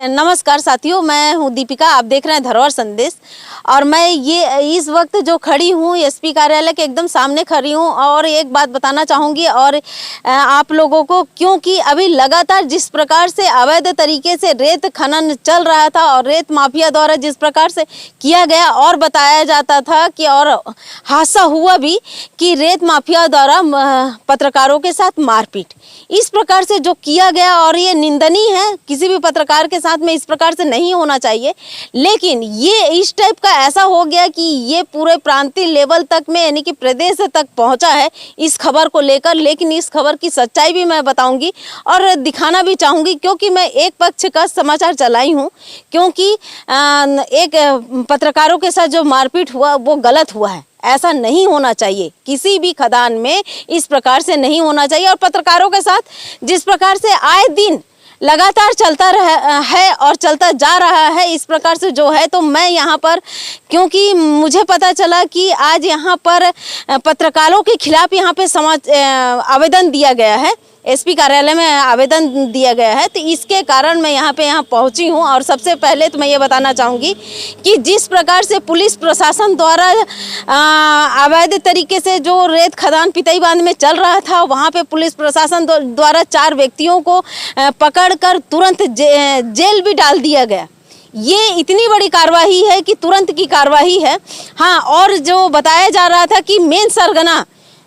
नमस्कार साथियों, मैं हूं दीपिका। आप देख रहे हैं धरोहर संदेश। और मैं ये इस वक्त जो खड़ी हूं एसपी कार्यालय के एकदम सामने खड़ी हूं और एक बात बताना चाहूँगी और आप लोगों को, क्योंकि अभी लगातार जिस प्रकार से अवैध तरीके से रेत खनन चल रहा था और रेत माफिया द्वारा जिस प्रकार से किया गया और बताया जाता था कि और हादसा हुआ भी कि रेत माफिया द्वारा पत्रकारों के साथ मारपीट, इस प्रकार से जो किया गया और ये निंदनीय है। किसी भी पत्रकार के साथ में इस प्रकार से नहीं होना चाहिए, लेकिन ये इस टाइप का ऐसा हो गया कि ये पूरे प्रांतीय लेवल तक में यानी कि प्रदेश तक पहुंचा है इस खबर को लेकर। लेकिन इस खबर की सच्चाई भी मैं बताऊंगी और दिखाना भी चाहूंगी, क्योंकि मैं एक पक्ष का समाचार चलाई हूं, क्योंकि एक पत्रकारों के साथ जो मारपीट हुआ वो गलत हुआ है। ऐसा नहीं होना चाहिए, किसी भी खदान में इस प्रकार से नहीं होना चाहिए। और पत्रकारों के साथ जिस प्रकार से आए दिन लगातार चलता रहा है और चलता जा रहा है इस प्रकार से जो है, तो मैं यहाँ पर, क्योंकि मुझे पता चला कि आज यहाँ पर पत्रकारों के खिलाफ यहाँ पे आवेदन दिया गया है, एसपी कार्यालय में आवेदन दिया गया है, तो इसके कारण मैं यहाँ पहुँची हूँ। और सबसे पहले तो मैं ये बताना चाहूँगी कि जिस प्रकार से पुलिस प्रशासन द्वारा अवैध तरीके से जो रेत खदान पितई बांध में चल रहा था, वहाँ पे पुलिस प्रशासन द्वारा 4 व्यक्तियों को पकड़कर तुरंत जेल भी डाल दिया गया। ये इतनी बड़ी कार्रवाई है कि तुरंत की कार्रवाई है। हाँ, और जो बताया जा रहा था कि मेन सरगना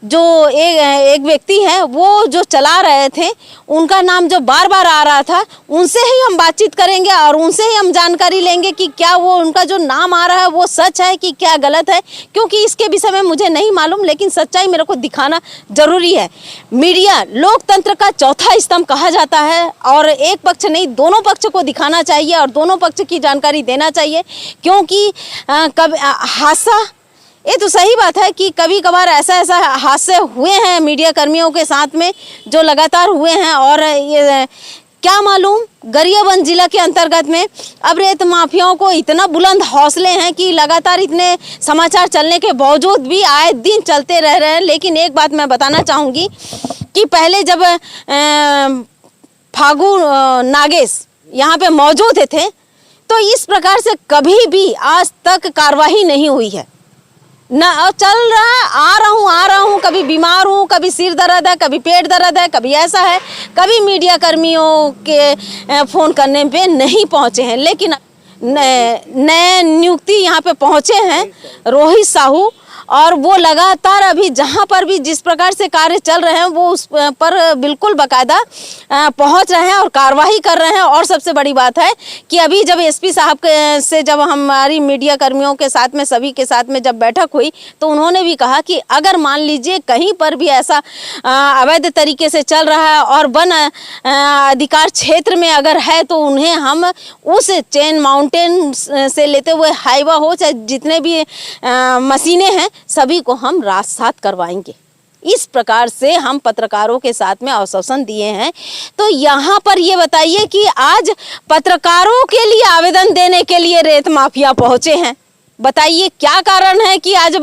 जो एक व्यक्ति है वो जो चला रहे थे, उनका नाम जो बार बार आ रहा था, उनसे ही हम बातचीत करेंगे और उनसे ही हम जानकारी लेंगे कि क्या वो उनका जो नाम आ रहा है वो सच है कि क्या गलत है, क्योंकि इसके विषय में मुझे नहीं मालूम, लेकिन सच्चाई मेरे को दिखाना जरूरी है। मीडिया लोकतंत्र का चौथा स्तंभ कहा जाता है और एक पक्ष नहीं, दोनों पक्ष को दिखाना चाहिए और दोनों पक्ष की जानकारी देना चाहिए, क्योंकि कब हादसा, ये तो सही बात है कि कभी कभार ऐसा हादसे हुए हैं मीडिया कर्मियों के साथ में जो लगातार हुए हैं। और ये क्या मालूम, गरियाबंद जिला के अंतर्गत में अब रेत माफियाओं को इतना बुलंद हौसले हैं कि लगातार इतने समाचार चलने के बावजूद भी आए दिन चलते रह रहे हैं। लेकिन एक बात मैं बताना चाहूँगी कि पहले जब फागु नागेश यहाँ पे मौजूद थे, तो इस प्रकार से कभी भी आज तक कार्रवाई नहीं हुई है ना। चल रहा, आ रहा हूँ, कभी बीमार हूँ, कभी सिर दर्द है, कभी पेट दर्द है, कभी ऐसा है, कभी मीडिया कर्मियों के फ़ोन करने पे नहीं पहुँचे हैं। लेकिन नए नियुक्ति यहाँ पे पहुँचे हैं रोहित साहू, और वो लगातार अभी जहाँ पर भी जिस प्रकार से कार्य चल रहे हैं वो उस पर बिल्कुल बाकायदा पहुँच रहे हैं और कार्रवाई कर रहे हैं। और सबसे बड़ी बात है कि अभी जब एसपी साहब से जब हमारी मीडिया कर्मियों के साथ में, सभी के साथ में जब बैठक हुई, तो उन्होंने भी कहा कि अगर मान लीजिए कहीं पर भी ऐसा अवैध तरीके से चल रहा है और वन अधिकार क्षेत्र में अगर है, तो उन्हें हम उस चेन माउंटेन से लेते हुए हाईवा हो, चाहे जितने भी मशीनें हैं, सभी को हम रात साथ करवाएंगे। इस प्रकार से हम पत्रकारों के साथ में आश्वासन दिए हैं। तो यहाँ पर ये बताइए कि आज पत्रकारों के लिए आवेदन देने के लिए रेत माफिया पहुंचे हैं, बताइए क्या कारण है कि आज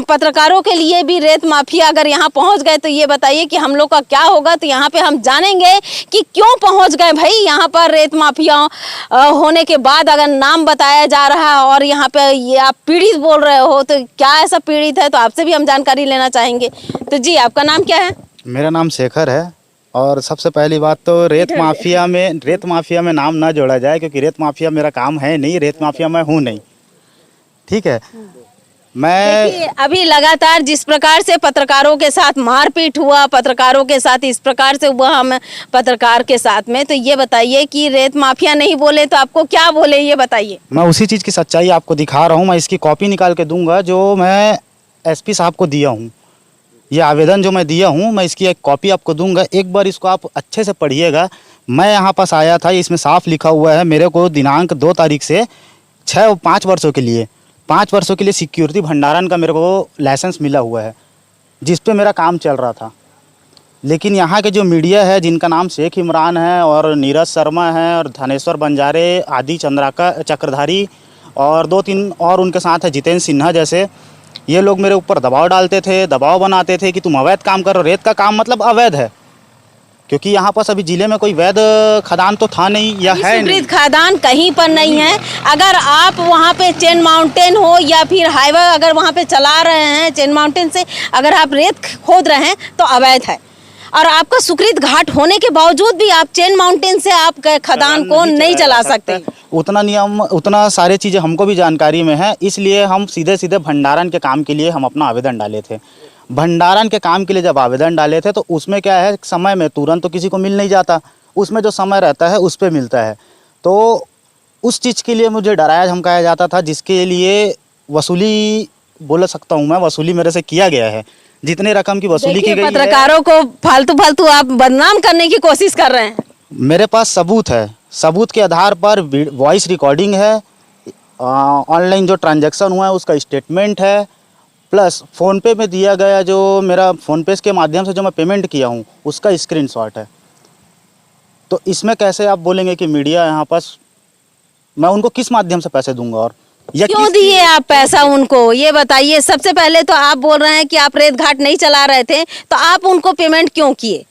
पत्रकारों के लिए भी रेत माफिया अगर यहाँ पहुँच गए, तो ये बताइए कि हम लोग का क्या होगा। तो यहाँ पे हम जानेंगे कि क्यों पहुँच गए भाई यहाँ पर रेत माफिया होने के बाद, अगर नाम बताया जा रहा है और यहाँ पे ये आप पीड़ित बोल रहे हो, तो क्या ऐसा पीड़ित है, तो आपसे भी हम जानकारी लेना चाहेंगे। तो जी, आपका नाम क्या है? मेरा नाम शेखर है। और सबसे पहली बात तो रेत माफिया में नाम ना जोड़ा जाए, क्योंकि रेत माफिया मेरा काम है नहीं, रेत माफिया मैं हूँ नहीं, ठीक है। मैं अभी लगातार जिस प्रकार से पत्रकारों के साथ मारपीट हुआ, पत्रकारों के साथ इस प्रकार से हुआ हम पत्रकार के साथ में, तो ये बताइए कि रेत माफिया नहीं बोले तो आपको क्या बोले, ये बताइए। मैं उसी चीज़ की सच्चाई आपको दिखा रहा हूँ। मैं इसकी कॉपी निकाल के दूंगा जो मैं एसपी साहब को दिया हूँ। ये आवेदन जो मैं दिया हूँ, मैं इसकी एक कॉपी आपको दूंगा, एक बार इसको आप अच्छे से पढ़िएगा। मैं यहाँ पास आया था, इसमें साफ लिखा हुआ है मेरे को दिनांक 2 तारीख से 5 वर्षों के लिए 5 वर्षों के लिए सिक्योरिटी भंडारण का मेरे को लाइसेंस मिला हुआ है, जिस पे मेरा काम चल रहा था। लेकिन यहाँ के जो मीडिया है, जिनका नाम शेख इमरान है और नीरज शर्मा है और धनेश्वर बंजारे, आदि चक्रधारी और 2-3 और उनके साथ है जितेंद्र सिन्हा जैसे, ये लोग मेरे ऊपर दबाव डालते थे, दबाव बनाते थे कि तुम अवैध काम करो। रेत का काम मतलब अवैध है, क्योंकि यहाँ पास अभी जिले में कोई वैध खदान तो था नहीं या है नहीं। सुकृत खदान कहीं पर नहीं है। अगर आप वहाँ पे चेन माउंटेन हो या फिर हाईवे अगर वहाँ पे चला रहे हैं, चेन माउंटेन से अगर आप रेत खोद रहे हैं तो अवैध है। और आपका सुकृत घाट होने के बावजूद भी आप चेन माउंटेन से आप खदान को नहीं चला सकते। उतना नियम, उतना सारे चीज़ें हमको भी जानकारी में है, इसलिए हम सीधे सीधे भंडारण के काम के लिए हम अपना आवेदन डाले थे। भंडारण के काम के लिए जब आवेदन डाले थे तो उसमें क्या है, समय में तुरंत तो किसी को मिल नहीं जाता, उसमें जो समय रहता है उस पर मिलता है। तो उस चीज़ के लिए मुझे डराया धमकाया जाता था, जिसके लिए वसूली बोल सकता हूँ मैं, वसूली मेरे से किया गया है। जितने रकम की वसूली की गई है, पत्रकारों को फालतू फालतू आप बदनाम करने की कोशिश कर रहे हैं। मेरे पास सबूत है, सबूत के आधार पर वॉइस रिकॉर्डिंग है, ऑनलाइन जो ट्रांजैक्शन हुआ है उसका स्टेटमेंट है, प्लस फ़ोनपे में दिया गया जो मेरा फ़ोनपे के माध्यम से जो मैं पेमेंट किया हूँ उसका स्क्रीनशॉट है। तो इसमें कैसे आप बोलेंगे कि मीडिया यहाँ पास, मैं उनको किस माध्यम से पैसे दूंगा और या क्यों दिए आप पैसा उनको, ये बताइए। सबसे पहले तो आप बोल रहे हैं कि आप रेत घाट नहीं चला रहे थे, तो आप उनको पेमेंट क्यों किए?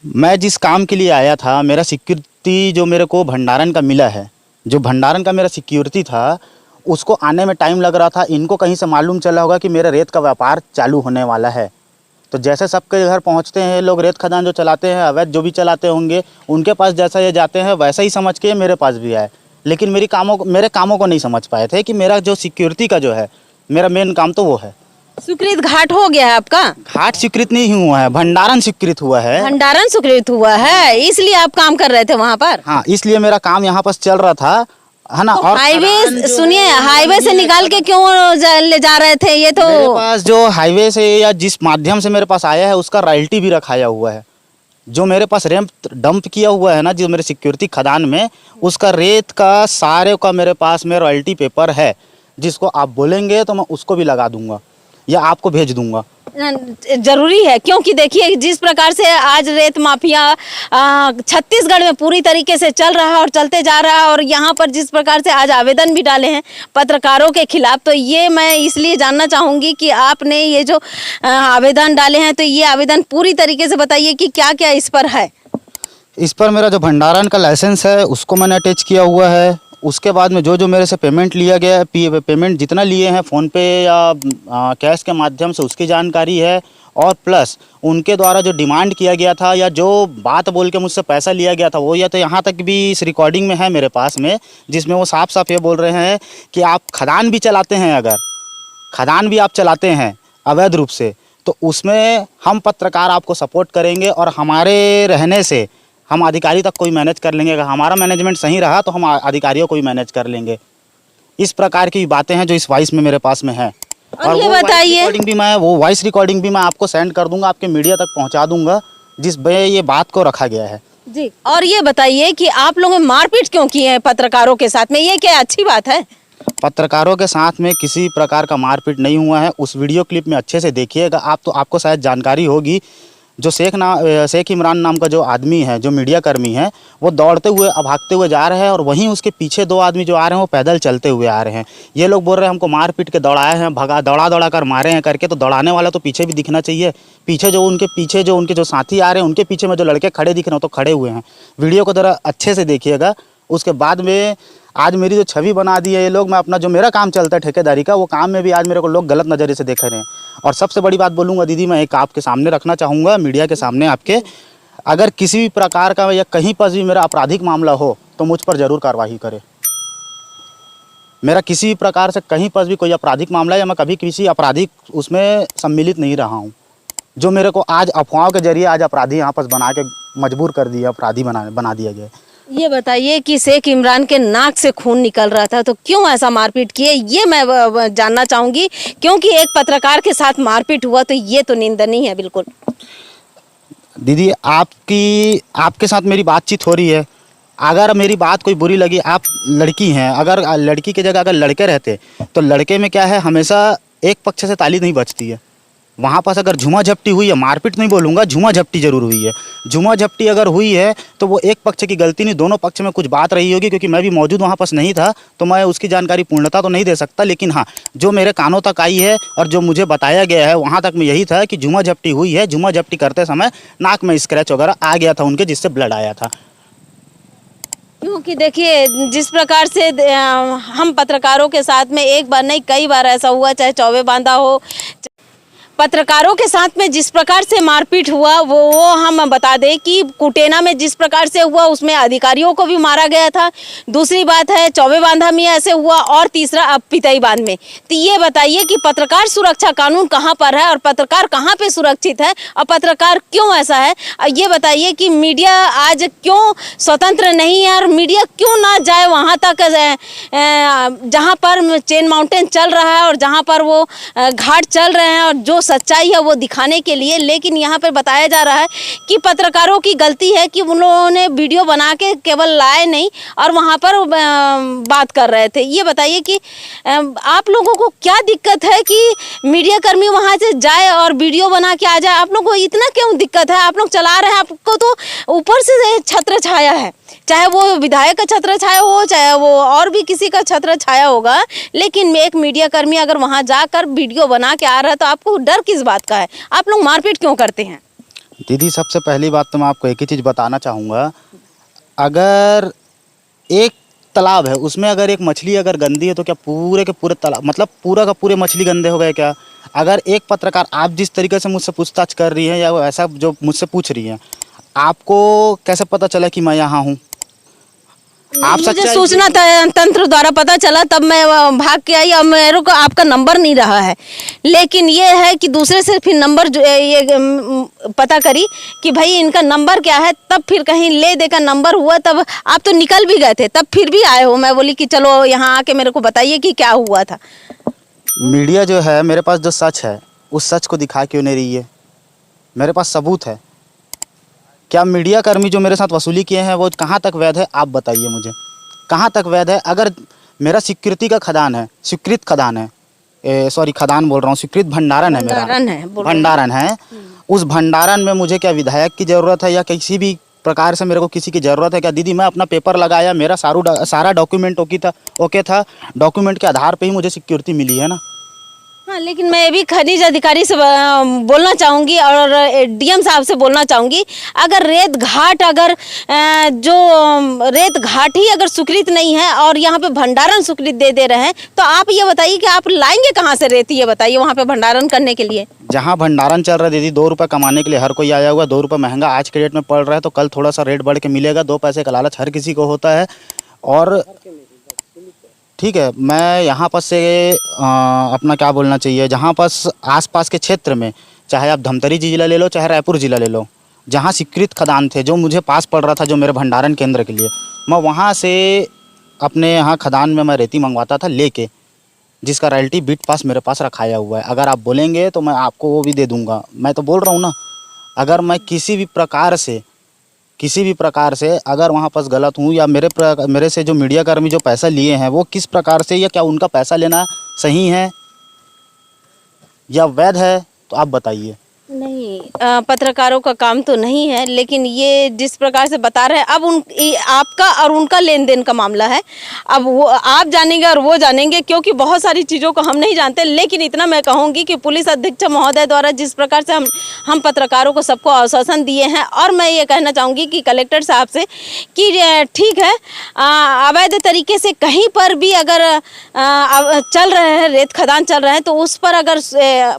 मैं जिस काम के लिए आया था, मेरा सिक्योरिटी जो मेरे को भंडारण का मिला है, जो भंडारण का मेरा सिक्योरिटी था, उसको आने में टाइम लग रहा था। इनको कहीं से मालूम चला होगा कि मेरा रेत का व्यापार चालू होने वाला है, तो जैसे सबके घर पहुंचते हैं लोग, रेत खदान जो चलाते हैं, अवैध जो भी चलाते होंगे, उनके पास जैसा ये जाते हैं वैसा ही समझ के मेरे पास भी आए। लेकिन मेरे कामों को नहीं समझ पाए थे कि मेरा जो सिक्योरिटी का जो है, मेरा मेन काम तो वो है। सुकृत घाट हो गया है आपका? घाट स्वीकृत नहीं हुआ है, भंडारण स्वीकृत हुआ है। भंडारण स्वीकृत हुआ है, इसलिए आप काम कर रहे थे वहाँ पर? हाँ, इसलिए मेरा काम यहाँ पास चल रहा था, है ना। तो और हाईवे, सुनिए, हाईवे से निकाल के क्यों ले जा रहे थे? ये तो मेरे पास जो हाईवे से या जिस माध्यम से मेरे पास आया है उसका रॉयल्टी भी रखाया हुआ है। जो मेरे पास रेत डंप किया हुआ है ना, जो मेरे सिक्योरिटी खदान में, उसका रेत का सारे का मेरे पास में रॉयल्टी पेपर है, जिसको आप बोलेंगे तो मैं उसको भी लगा दूंगा या आपको भेज दूंगा। जरूरी है, क्योंकि देखिए जिस प्रकार से आज रेत माफिया छत्तीसगढ़ में पूरी तरीके से चल रहा है और चलते जा रहा है, और यहाँ पर जिस प्रकार से आज आवेदन भी डाले हैं पत्रकारों के खिलाफ, तो ये मैं इसलिए जानना चाहूँगी कि आपने ये जो आवेदन डाले हैं, तो ये आवेदन पूरी तरीके से बताइए कि क्या क्या इस पर है। इस पर मेरा जो भंडारण का लाइसेंस है उसको मैंने अटैच किया हुआ है। उसके बाद में जो मेरे से पेमेंट लिया गया है, पेमेंट जितना लिए हैं फ़ोनपे या कैश के माध्यम से, उसकी जानकारी है। और प्लस उनके द्वारा जो डिमांड किया गया था या जो बात बोल के मुझसे पैसा लिया गया था, वो या तो यहाँ तक भी इस रिकॉर्डिंग में है मेरे पास में, जिसमें वो साफ साफ ये बोल रहे हैं कि आप खदान भी चलाते हैं, अगर खदान भी आप चलाते हैं अवैध रूप से, तो उसमें हम पत्रकार आपको सपोर्ट करेंगे और हमारे रहने से हम अधिकारी तक कोई मैनेज कर लेंगे। अगर हमारा मैनेजमेंट सही रहा तो हम अधिकारियों को भी मैनेज कर लेंगे। इस प्रकार की बातें हैं जो इस वॉइस में मेरे पास में है। और ये बताइए, वो वॉइस रिकॉर्डिंग भी मैं आपको सेंड कर दूंगा, आपके मीडिया तक पहुंचा दूंगा, जिस पे ये बात को रखा गया है जी। और ये बताइए कि आप लोगों ने मारपीट क्यों की है पत्रकारों के साथ में, ये क्या अच्छी बात है? पत्रकारों के साथ में किसी प्रकार का मारपीट नहीं हुआ है। उस वीडियो क्लिप में अच्छे से देखिएगा आप, तो आपको शायद जानकारी होगी। जो शेख इमरान नाम का जो आदमी है, जो मीडिया कर्मी है, वो दौड़ते हुए भागते हुए जा रहे हैं, और वहीं उसके पीछे दो आदमी जो आ रहे हैं वो पैदल चलते हुए आ रहे हैं। ये लोग बोल रहे हैं हमको मार पीट के दौड़ाए हैं, भगा दौड़ा कर मारे हैं करके। तो दौड़ाने वाला तो पीछे भी दिखना चाहिए। पीछे जो उनके जो साथी आ रहे हैं, उनके पीछे में जो लड़के खड़े दिख रहे हैं तो खड़े हुए हैं। वीडियो को ज़रा अच्छे से देखिएगा। उसके बाद में आज मेरी जो छवि बना दी है ये लोग, मैं अपना जो मेरा काम चलता है ठेकेदारी का, वो काम में भी आज मेरे को लोग गलत नज़रिए से देख रहे हैं। और सबसे बड़ी बात बोलूँगा दीदी, मैं एक आपके सामने रखना चाहूँगा, मीडिया के सामने आपके, अगर किसी भी प्रकार का या कहीं पर भी मेरा आपराधिक मामला हो तो मुझ पर ज़रूर कार्रवाई करें। मेरा किसी भी प्रकार से कहीं पर भी कोई आपराधिक मामला, या मैं कभी किसी आपराधिक उसमें सम्मिलित नहीं रहा हूँ। जो मेरे को आज अफवाहों के जरिए आज अपराधी यहाँ पर बना के मजबूर कर दिया, अपराधी बना दिया गया। ये बताइए कि शेख इमरान के नाक से खून निकल रहा था, तो क्यों ऐसा मारपीट किए, ये मैं जानना चाहूँगी। क्योंकि एक पत्रकार के साथ मारपीट हुआ तो ये तो निंदनीय है बिल्कुल। दीदी आपके साथ मेरी बातचीत हो रही है, अगर मेरी बात कोई बुरी लगी, आप लड़की हैं, अगर लड़की की जगह अगर लड़के रहते तो लड़के में क्या है, हमेशा एक पक्ष से ताली नहीं बजती है। वहाँ पास अगर झूमा झपटी हुई है, मारपीट नहीं बोलूँगा, झूमा झपटी जरूर हुई है। झूमा झपटी अगर हुई है तो वो एक पक्ष की गलती नहीं, दोनों पक्ष में कुछ बात रही होगी, क्योंकि मैं भी मौजूद वहाँ पास नहीं था तो मैं उसकी जानकारी पूर्णता तो नहीं दे सकता। लेकिन हाँ, जो मेरे कानों तक आई है और जो मुझे बताया गया है वहाँ तक में यही था कि झूमा झपटी हुई है। झूमा झपटी करते समय नाक में स्क्रैच वगैरह आ गया था उनके, जिससे ब्लड आया था। क्योंकि देखिए जिस प्रकार से हम पत्रकारों के साथ में एक बार नहीं कई बार ऐसा हुआ, चाहे चौबे बांधा हो, पत्रकारों के साथ में जिस प्रकार से मारपीट हुआ वो हम बता दें कि कुटेना में जिस प्रकार से हुआ उसमें अधिकारियों को भी मारा गया था। दूसरी बात है चौबे बांधा में ऐसे हुआ, और तीसरा अब पितई बांध में। तो ये बताइए कि पत्रकार सुरक्षा कानून कहाँ पर है और पत्रकार कहाँ पे सुरक्षित है और पत्रकार क्यों ऐसा है। ये बताइए कि मीडिया आज क्यों स्वतंत्र नहीं है और मीडिया क्यों ना जाए वहाँ तक जहाँ पर चेन माउंटेन चल रहा है और जहाँ पर वो घाट चल रहे हैं और जो सच्चाई है वो दिखाने के लिए। लेकिन यहाँ पर बताया जा रहा है कि पत्रकारों की गलती है कि उन लोगों ने वीडियो बना के केवल लाए नहीं और वहाँ पर बात कर रहे थे। ये बताइए कि आप लोगों को क्या दिक्कत है कि मीडिया कर्मी वहाँ से जाए और वीडियो बना के आ जाए? आप लोगों को इतना क्यों दिक्कत है? आप लोग चला रहे हैं, आपको तो ऊपर से छत्र छाया है, चाहे वो विधायक का छत्र छाया हो चाहे वो और भी किसी का छत्र छाया होगा। लेकिन एक मीडिया कर्मी अगर वहां जाकर वीडियो बना के आ रहा है तो आपको डर किस बात का है? आप लोग मारपीट क्यों करते हैं? दीदी सबसे पहली बात तो मैं आपको एक ही चीज़ बताना चाहूँगा, अगर एक तालाब है उसमें अगर एक मछली अगर गंदी है तो क्या पूरे के पूरे तालाब मतलब पूरा का पूरे मछली गंदे हो गए क्या? अगर एक पत्रकार, आप जिस तरीके से मुझसे पूछताछ कर रही हैं या वो ऐसा जो मुझसे पूछ रही हैं, आपको कैसे पता चला कि मैं यहाँ हूँ? आप मुझे सूचना तंत्र द्वारा पता चला, तब मैं भाग के आई और मेरे को आपका नंबर नहीं रहा है। लेकिन ये है कि दूसरे से फिर नंबर ये पता करी कि भाई इनका नंबर क्या है, तब फिर कहीं ले देकर नंबर हुआ, तब आप तो निकल भी गए थे, तब फिर भी आए हो। मैं बोली कि चलो यहाँ आके मेरे को बताइए कि क्या हुआ था। मीडिया जो है मेरे पास जो सच है उस सच को दिखा क्यों नहीं रही है? मेरे पास सबूत है। क्या मीडिया कर्मी जो मेरे साथ वसूली किए हैं वो कहाँ तक वैध है? आप बताइए मुझे, कहाँ तक वैध है? अगर मेरा स्वीकृति का खदान है, स्वीकृत खदान है, सॉरी खदान बोल रहा हूँ, स्वीकृत भंडारण है, मेरा भंडारण है, उस भंडारण में मुझे क्या विधायक की ज़रूरत है या किसी भी प्रकार से मेरे को किसी की ज़रूरत है क्या? दीदी मैं अपना पेपर लगाया, मेरा सारा डॉक्यूमेंट ओके था, डॉक्यूमेंट के आधार पे ही मुझे सिक्योरिटी मिली है ना। हाँ, लेकिन मैं भी खनिज अधिकारी से बोलना चाहूँगी और डीएम साहब से बोलना चाहूँगी, अगर रेत घाट ही अगर स्वीकृत नहीं है और यहाँ पे भंडारण स्वीकृत दे रहे हैं तो आप ये बताइए कि आप लाएंगे कहाँ से रेत? ये बताइए वहाँ पे भंडारण करने के लिए। जहाँ भंडारण चल रहा है दीदी, 2 रुपये कमाने के लिए हर कोई आया हुआ, 2 रुपये महंगा आज के डेट में पड़ रहा है तो कल थोड़ा सा रेट बढ़ के मिलेगा। 2 पैसे का लालच हर किसी को होता है। और ठीक है, मैं यहाँ पर से अपना क्या बोलना चाहिए, जहाँ पास आसपास के क्षेत्र में, चाहे आप धमतरी जिला ले लो चाहे रायपुर जिला ले लो, जहाँ स्वीकृत खदान थे जो मुझे पास पड़ रहा था जो मेरे भंडारण केंद्र के लिए, मैं वहाँ से अपने यहाँ खदान में मैं रेती मंगवाता था लेके, जिसका रॉयल्टी बिट पास मेरे पास रखाया हुआ है। अगर आप बोलेंगे तो मैं आपको वो भी दे दूँगा। मैं तो बोल रहा हूँ ना, अगर मैं किसी भी प्रकार से अगर वहाँ पास गलत हूँ या मेरे से जो मीडिया कर्मी जो पैसा लिए हैं वो किस प्रकार से, या क्या उनका पैसा लेना सही है या वैध है, तो आप बताइए। नहीं, पत्रकारों का काम तो नहीं है, लेकिन ये जिस प्रकार से बता रहे हैं अब आपका और उनका लेन देन का मामला है। अब वो आप जानेंगे और वो जानेंगे, क्योंकि बहुत सारी चीज़ों को हम नहीं जानते। लेकिन इतना मैं कहूँगी कि पुलिस अधीक्षक महोदय द्वारा जिस प्रकार से हम पत्रकारों को सबको आश्वासन दिए हैं, और मैं ये कहना चाहूँगी कि कलेक्टर साहब से कि ठीक है, अवैध तरीके से कहीं पर भी अगर चल रहे हैं, रेत खदान चल रहे हैं, तो उस पर अगर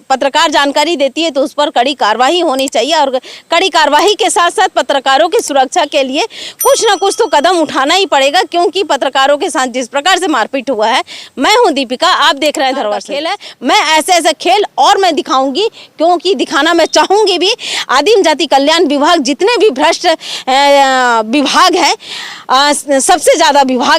पत्रकार जानकारी देती है तो उस पर कड़ी कार्रवाई होनी चाहिए। और कड़ी कार्रवाई के साथ साथ पत्रकारों की सुरक्षा के लिए कुछ ना कुछ तो कदम उठाना ही पड़ेगा, क्योंकि पत्रकारों के साथ जिस प्रकार से मारपीट हुआ है। मैं हूं दीपिका, आप देख रहे हैं धरोहर खेल है। मैं ऐसे खेल और मैं दिखाऊंगी, क्योंकि दिखाना मैं चाहूंगी भी। आदिम जाति कल्याण विभाग जितने भी भ्रष्ट विभाग है, सबसे ज़्यादा विभाग